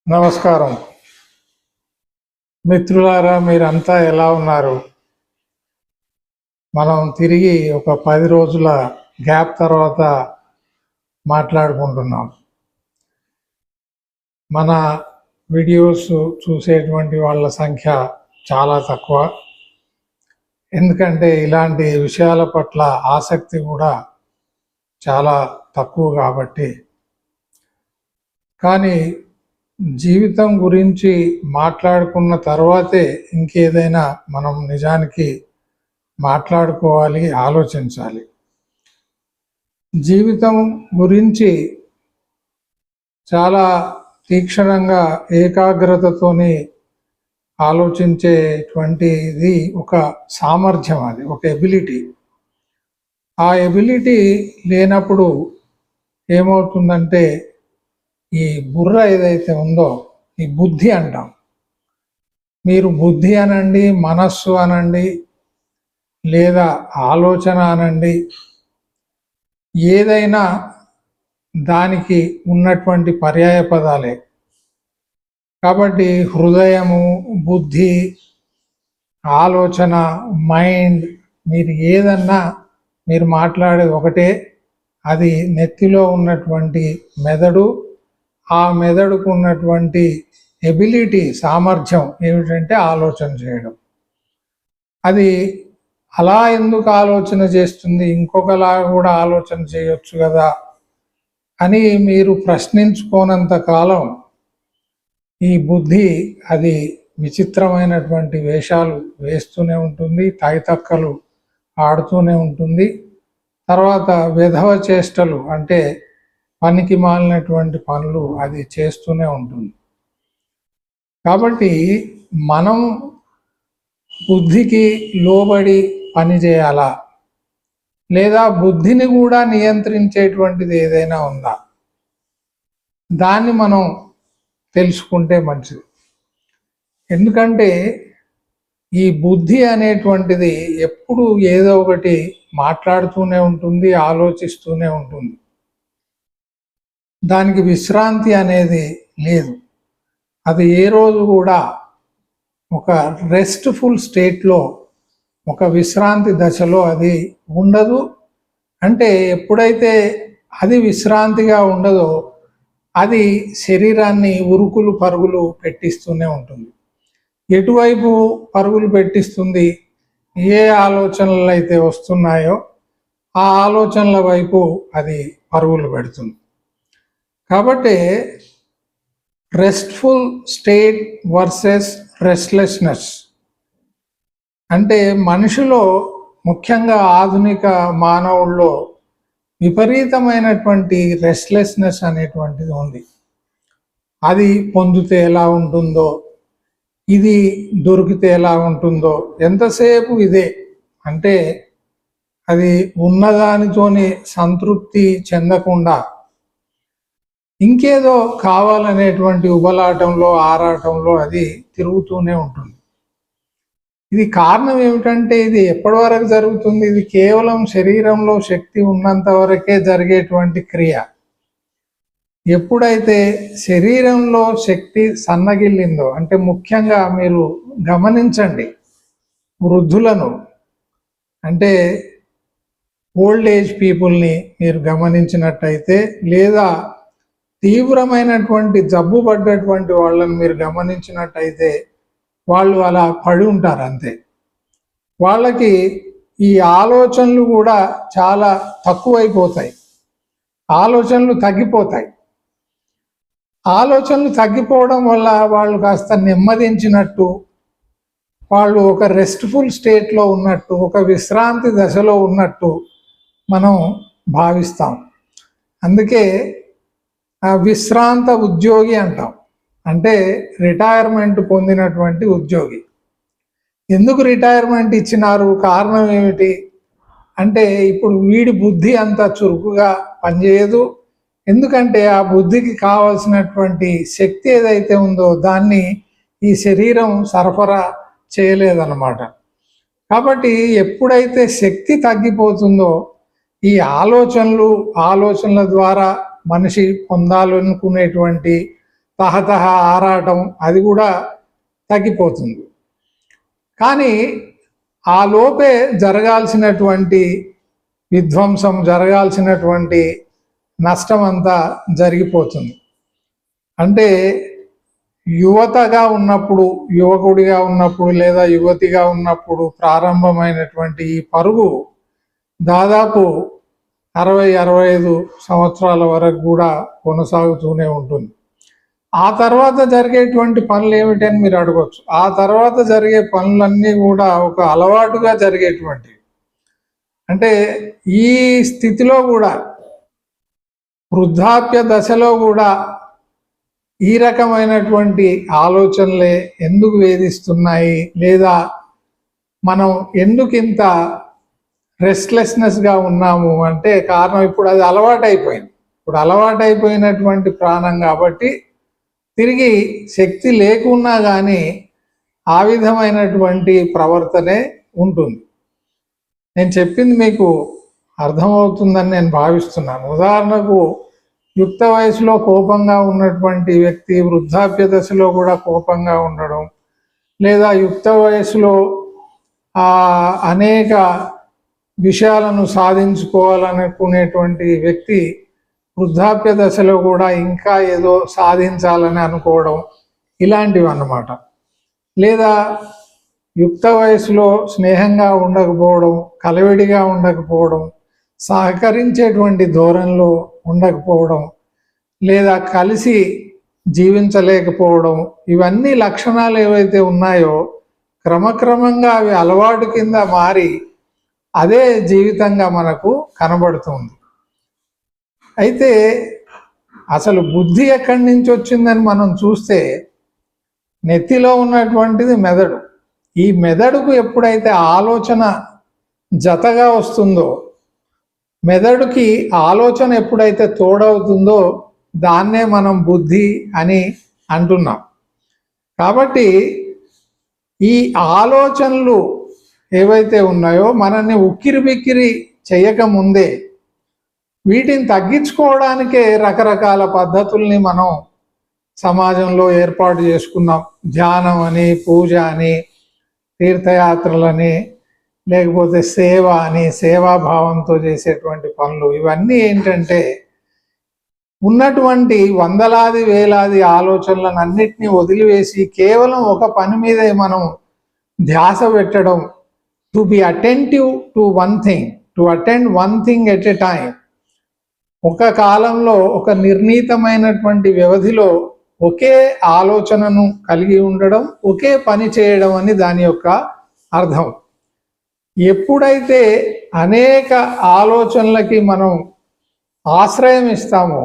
నమస్కారం మిత్రులారా, మీరంతా ఎలా ఉన్నారు? మనం తిరిగి ఒక 10 రోజుల గ్యాప్ తర్వాత మాట్లాడుకుంటున్నాం. మన వీడియోస్ చూసేటువంటి వాళ్ళ సంఖ్య చాలా తక్కువ, ఎందుకంటే ఇలాంటి విషయాల పట్ల ఆసక్తి కూడా చాలా తక్కువ కాబట్టి. కానీ జీవితం గురించి మాట్లాడుకున్న తర్వాతే ఇంకేదైనా మనం నిజానికి మాట్లాడుకోవాలి, ఆలోచించాలి. జీవితం గురించి చాలా తీక్షణంగా ఏకాగ్రతతోని ఆలోచించేటువంటిది ఒక సామర్థ్యం, అది ఒక ఎబిలిటీ. ఆ ఎబిలిటీ లేనప్పుడు ఏమవుతుందంటే ఈ బుర్ర ఏదైతే ఉందో, ఈ బుద్ధి అంటాం. మీరు బుద్ధి అనండి, మనస్సు అనండి, లేదా ఆలోచన అనండి, ఏదైనా దానికి ఉన్నటువంటి పర్యాయ పదాలే. కాబట్టి హృదయము, బుద్ధి, ఆలోచన, మైండ్, మీరు ఏదన్నా మీరు మాట్లాడేది ఒకటే. అది నెత్తిలో ఉన్నటువంటి మెదడు. ఆ మెదడుకు ఉన్నటువంటి ఎబిలిటీ, సామర్థ్యం ఏమిటంటే ఆలోచన చేయడం. అది అలా ఎందుకు ఆలోచన చేస్తుంది, ఇంకొకలా కూడా ఆలోచన చేయొచ్చు కదా అని మీరు ప్రశ్నించుకోనంత కాలం ఈ బుద్ధి అది విచిత్రమైనటువంటి వేషాలు వేస్తూనే ఉంటుంది, తాయితక్కలు ఆడుతూనే ఉంటుంది. తర్వాత విధవ చేష్టలు, అంటే పనికి మాలినటువంటి పనులు అది చేస్తూనే ఉంటుంది. కాబట్టి మనం బుద్ధికి లోబడి పని చేయాలా, లేదా బుద్ధిని కూడా నియంత్రించేటువంటిది ఏదైనా ఉందా, దాన్ని మనం తెలుసుకుంటే మంచిది. ఎందుకంటే ఈ బుద్ధి అనేటువంటిది ఎప్పుడు ఏదో ఒకటి మాట్లాడుతూనే ఉంటుంది, ఆలోచిస్తూనే ఉంటుంది. దానికి విశ్రాంతి అనేది లేదు. అది ఏ రోజు కూడా ఒక రెస్ట్ఫుల్ స్టేట్లో, ఒక విశ్రాంతి దశలో అది ఉండదు. అంటే ఎప్పుడైతే అది విశ్రాంతిగా ఉండదో అది శరీరాన్ని ఉరుకులు పరుగులు పెట్టిస్తూనే ఉంటుంది. ఎటువైపు పరుగులు పెట్టిస్తుంది? ఏ ఆలోచనలు అయితే వస్తున్నాయో ఆ ఆలోచనల వైపు అది పరుగులు పెడుతుంది. కాబట్టి రెస్ట్ఫుల్ స్టేట్ వర్సెస్ రెస్ట్లెస్నెస్ అంటే మనిషిలో, ముఖ్యంగా ఆధునిక మానవుల్లో విపరీతమైనటువంటి రెస్ట్లెస్నెస్ అనేటువంటిది ఉంది. అది పొందితే ఎలా ఉంటుందో, ఇది దొరికితే ఎలా ఉంటుందో, ఎంతసేపు ఇదే. అంటే అది ఉన్నదానితోనే సంతృప్తి చెందకుండా ఇంకేదో కావాలనేటువంటి ఉబలాటంలో, ఆరాటంలో అది తిరుగుతూనే ఉంటుంది. ఇది కారణం ఏమిటంటే, ఇది ఎప్పటి వరకు జరుగుతుంది? ఇది కేవలం శరీరంలో శక్తి ఉన్నంత వరకే జరిగేటువంటి క్రియ. ఎప్పుడైతే శరీరంలో శక్తి సన్నగిల్లిందో, అంటే ముఖ్యంగా మీరు గమనించండి, వృద్ధులను, అంటే ఓల్డ్ ఏజ్ పీపుల్ని మీరు గమనించినట్టయితే, లేదా తీవ్రమైనటువంటి జబ్బు పడ్డటువంటి వాళ్ళని మీరు గమనించినట్టయితే, వాళ్ళు అలా పడి ఉంటారు అంతే. వాళ్ళకి ఈ ఆలోచనలు కూడా చాలా తక్కువైపోతాయి, ఆలోచనలు తగ్గిపోతాయి. ఆలోచనలు తగ్గిపోవడం వల్ల వాళ్ళు కాస్త నెమ్మదించినట్టు, వాళ్ళు ఒక రెస్ట్ఫుల్ స్టేట్లో ఉన్నట్టు, ఒక విశ్రాంతి దశలో ఉన్నట్టు మనం భావిస్తాం. అందుకే విశ్రాంత ఉద్యోగి అంటాం, అంటే రిటైర్మెంట్ పొందినటువంటి ఉద్యోగి. ఎందుకు రిటైర్మెంట్ ఇచ్చినారు? కారణం ఏమిటి అంటే, ఇప్పుడు వీడి బుద్ధి అంత చురుకుగా పనిచేయదు. ఎందుకంటే ఆ బుద్ధికి కావలసినటువంటి శక్తి ఏదైతే ఉందో దాన్ని ఈ శరీరం సరఫరా చేయలేదన్నమాట. కాబట్టి ఎప్పుడైతే శక్తి తగ్గిపోతుందో, ఈ ఆలోచనల ద్వారా మనిషి పొందాలనుకునేటువంటి తహతహ ఆరాటం అది కూడా తగ్గిపోతుంది. కానీ ఆ లోపే జరగాల్సినటువంటి విధ్వంసం, జరగాల్సినటువంటి నష్టం అంతా జరిగిపోతుంది. అంటే యువతగా ఉన్నప్పుడు, యువకుడిగా ఉన్నప్పుడు లేదా యువతిగా ఉన్నప్పుడు ప్రారంభమైనటువంటి ఈ పరుగు దాదాపు 60-65 సంవత్సరాల వరకు కూడా కొనసాగుతూనే ఉంటుంది. ఆ తర్వాత జరిగేటువంటి పనులు ఏమిటని మీరు అడగవచ్చు. ఆ తర్వాత జరిగే పనులన్నీ కూడా ఒక అలవాటుగా జరిగేటువంటివి. అంటే ఈ స్థితిలో కూడా, వృద్ధాప్య దశలో కూడా ఈ రకమైనటువంటి ఆలోచనలే ఎందుకు వేధిస్తున్నాయి, లేదా మనం ఎందుకు ఇంత రెస్ట్లెస్నెస్గా ఉన్నాము అంటే కారణం ఇప్పుడు అది అలవాటైపోయింది. ఇప్పుడు అలవాటైపోయినటువంటి ప్రాణం కాబట్టి తిరిగి శక్తి లేకున్నా కానీ ఆ విధమైనటువంటి ప్రవర్తనే ఉంటుంది. నేను చెప్పింది మీకు అర్థమవుతుందని నేను భావిస్తున్నాను. ఉదాహరణకు యుక్త వయసులో కోపంగా ఉన్నటువంటి వ్యక్తి వృద్ధాప్య దశలో కూడా కోపంగా ఉండడం, లేదా యుక్త వయసులో అనేక విషయాలను సాధించుకోవాలనుకునేటువంటి వ్యక్తి వృద్ధాప్య దశలో కూడా ఇంకా ఏదో సాధించాలని అనుకోవడం, ఇలాంటివి అన్నమాట. లేదా యుక్త వయసులో స్నేహంగా ఉండకపోవడం, కలవిడిగా ఉండకపోవడం, సహకరించేటువంటి ధోరణిలో ఉండకపోవడం, లేదా కలిసి జీవించలేకపోవడం, ఇవన్నీ లక్షణాలు ఏవైతే ఉన్నాయో క్రమక్రమంగా అవి అలవాటు కింద మారి అదే జీవితంగా మనకు కనబడుతుంది. అయితే అసలు బుద్ధి ఎక్కడి నుంచి వచ్చిందని మనం చూస్తే నెత్తిలో ఉన్నటువంటిది మెదడు. ఈ మెదడుకు ఎప్పుడైతే ఆలోచన జతగా వస్తుందో, మెదడుకి ఆలోచన ఎప్పుడైతే తోడవుతుందో దాన్నే మనం బుద్ధి అని అంటున్నాం. కాబట్టి ఈ ఆలోచనలు ఏవైతే ఉన్నాయో మనల్ని ఉక్కిరి బిక్కిరి చేయకముందే వీటిని తగ్గించుకోవడానికే రకరకాల పద్ధతుల్ని మనం సమాజంలో ఏర్పాటు చేసుకున్నాం. ధ్యానం అని, పూజ అని, తీర్థయాత్రలని, లేకపోతే సేవ అని, సేవాభావంతో చేసేటువంటి పనులు. ఇవన్నీ ఏంటంటే ఉన్నటువంటి వందలాది వేలాది ఆలోచనలను అన్నిటినీ వదిలివేసి కేవలం ఒక పని మీదే మనం ధ్యాస పెట్టడం. To be attentive to one thing, to attend one thing at a time. ఒక కాలంలో ఒక నిర్ణీతమైనటువంటి వ్యవధిలో ఒకే ఆలోచనను కలిగి ఉండడం, ఒకే పని చేయడం అని దాని యొక్క అర్థం. ఎప్పుడైతే అనేక ఆలోచనలకి మనం ఆశ్రయం ఇస్తామో,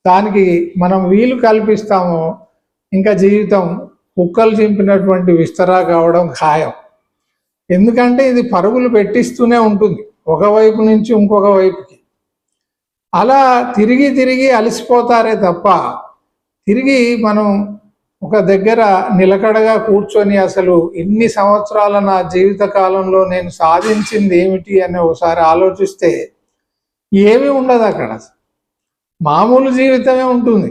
దానికి మనం వీలు కల్పిస్తామో, ఇంకా జీవితం కుక్కలు చింపినటువంటి విస్తరా కావడం ఖాయం. ఎందుకంటే ఇది పరుగులు పెట్టిస్తూనే ఉంటుంది ఒకవైపు నుంచి ఇంకొక వైపుకి. అలా తిరిగి తిరిగి అలసిపోతారే తప్ప తిరిగి మనం ఒక దగ్గర నిలకడగా కూర్చొని అసలు ఇన్ని సంవత్సరాల నా జీవిత కాలంలో నేను సాధించింది ఏమిటి అని ఒకసారి ఆలోచిస్తే ఏమీ ఉండదు అక్కడ. మామూలు జీవితమే ఉంటుంది,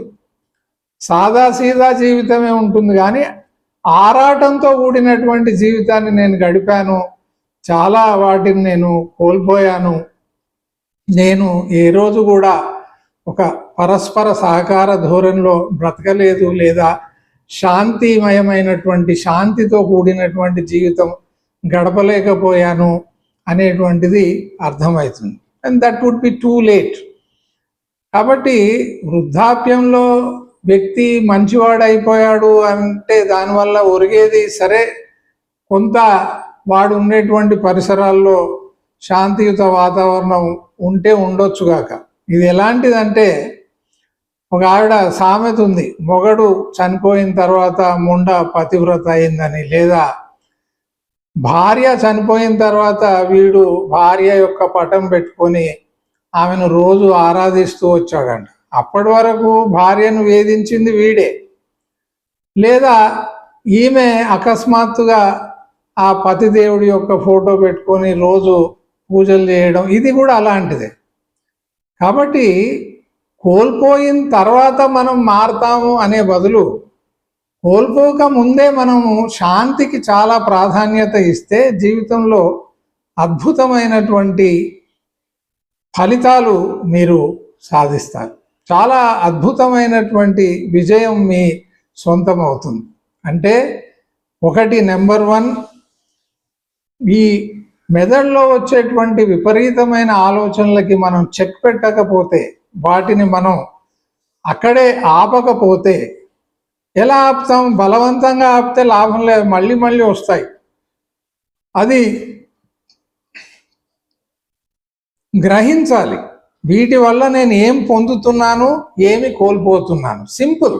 సాదాసీదా జీవితమే ఉంటుంది. కానీ ఆరాటంతో కూడినటువంటి జీవితాన్ని నేను గడిపాను, చాలా వాటిని నేను కోల్పోయాను. నేను ఏ రోజు కూడా ఒక పరస్పర సహకార ధోరణిలో బ్రతకలేదు, లేదా శాంతిమయమైనటువంటి, శాంతితో కూడినటువంటి జీవితం గడపలేకపోయాను అనేటువంటిది అర్థమవుతుంది. And that would be too late. కాబట్టి వృద్ధాప్యంలో వ్యక్తి మంచివాడైపోయాడు అంటే దానివల్ల ఒరిగేది సరే, కొంత వాడు ఉండేటువంటి పరిసరాల్లో శాంతియుత వాతావరణం ఉంటే ఉండొచ్చుగాక. ఇది ఎలాంటిదంటే, ఒక ఆవిడ సామెత ఉంది, మొగడు చనిపోయిన తర్వాత ముండ పతివ్రత అయిందని, లేదా భార్య చనిపోయిన తర్వాత వీడు భార్య యొక్క పటం పెట్టుకొని ఆమెను రోజు ఆరాధిస్తూ వచ్చాడంట. అప్పటి వరకు భార్యను వేధించింది వీడే, లేదా ఈమె అకస్మాత్తుగా ఆ పతిదేవుడి యొక్క ఫోటో పెట్టుకొని రోజు పూజలు చేయడం, ఇది కూడా అలాంటిదే. కాబట్టి కోల్పోయిన తర్వాత మనం మారతాము అనే బదులు కోల్పోక ముందే మనము శాంతికి చాలా ప్రాధాన్యత ఇస్తే జీవితంలో అద్భుతమైనటువంటి ఫలితాలు మీరు సాధిస్తారు. చాలా అద్భుతమైనటువంటి విజయం మీ సొంతం అవుతుంది. అంటే ఒకటి, నెంబర్ 1, ఈ మెదడులో వచ్చేటువంటి విపరీతమైన ఆలోచనలకి మనం చెక్ పెట్టకపోతే, వాటిని మనం అక్కడే ఆపకపోతే, ఎలా ఆపుతాం? బలవంతంగా ఆపితే లాభం లేదు, మళ్ళీ మళ్ళీ వస్తాయి. అది గ్రహించాలి. వీటి వల్ల నేను ఏం పొందుతున్నాను, ఏమి కోల్పోతున్నాను. సింపుల్.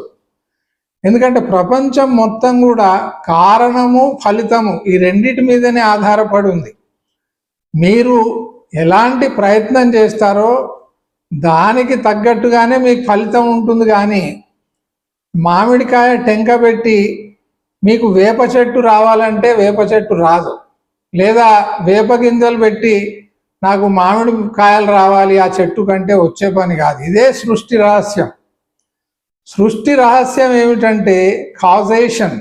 ఎందుకంటే ప్రపంచం మొత్తం కూడా కారణము ఫలితము ఈ రెండిటి మీదనే ఆధారపడి ఉంది. మీరు ఎలాంటి ప్రయత్నం చేస్తారో దానికి తగ్గట్టుగానే మీకు ఫలితం ఉంటుంది. కానీ మామిడికాయ టెంక పెట్టి మీకు వేప చెట్టు రావాలంటే వేప చెట్టు రాదు, లేదా వేప గింజలు పెట్టి నాకు మామిడి కాయలు రావాలి ఆ చెట్టు కంటే వచ్చే పని కాదు. ఇదే సృష్టి రహస్యం. సృష్టి రహస్యం ఏమిటంటే కాజేషన్,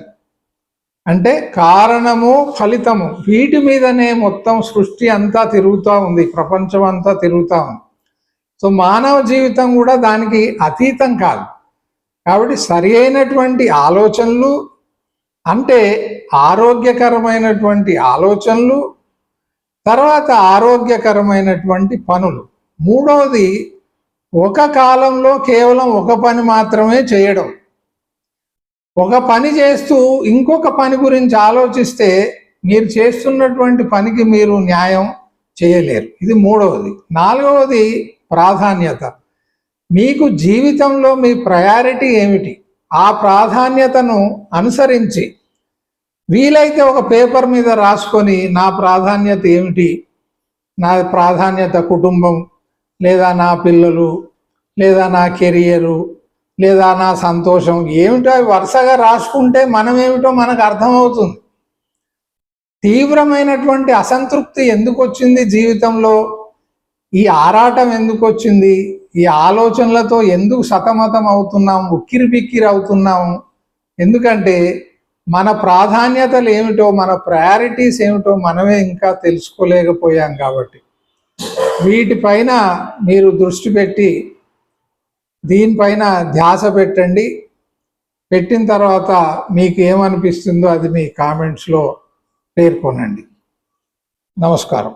అంటే కారణము ఫలితము, వీటి మీదనే మొత్తం సృష్టి అంతా తిరుగుతూ ఉంది, ప్రపంచం అంతా తిరుగుతూ ఉంది. సో మానవ జీవితం కూడా దానికి అతీతం కాదు. కాబట్టి సరి అయినటువంటి ఆలోచనలు, అంటే ఆరోగ్యకరమైనటువంటి ఆలోచనలు, తర్వాత ఆరోగ్యకరమైనటువంటి పనులు. మూడవది, ఒక కాలంలో కేవలం ఒక పని మాత్రమే చేయడం. ఒక పని చేస్తూ ఇంకొక పని గురించి ఆలోచిస్తే మీరు చేస్తున్నటువంటి పనికి మీరు న్యాయం చేయలేరు. ఇది మూడవది. నాలుగవది ప్రాధాన్యత. మీకు జీవితంలో మీ ప్రయారిటీ ఏమిటి, ఆ ప్రాధాన్యతను అనుసరించి వీలైతే ఒక పేపర్ మీద రాసుకొని నా ప్రాధాన్యత ఏమిటి, నా ప్రాధాన్యత కుటుంబం, లేదా నా పిల్లలు, లేదా నా కెరియరు, లేదా నా సంతోషం ఏమిటో అవి వరుసగా రాసుకుంటే మనమేమిటో మనకు అర్థమవుతుంది. తీవ్రమైనటువంటి అసంతృప్తి ఎందుకు వచ్చింది జీవితంలో, ఈ ఆరాటం ఎందుకు వచ్చింది, ఈ ఆలోచనలతో ఎందుకు సతమతం అవుతున్నాం, ఉక్కిరి బిక్కిరి అవుతున్నాము? ఎందుకంటే మన ప్రాధాన్యతలు ఏమిటో, మన ప్రయారిటీస్ ఏమిటో మనమే ఇంకా తెలుసుకోలేకపోయాం. కాబట్టి వీటిపైన మీరు దృష్టి పెట్టి దీనిపైన ధ్యాస పెట్టండి. పెట్టిన తర్వాత మీకు ఏమనిపిస్తుందో అది మీ కామెంట్స్లో పేర్కొనండి. నమస్కారం.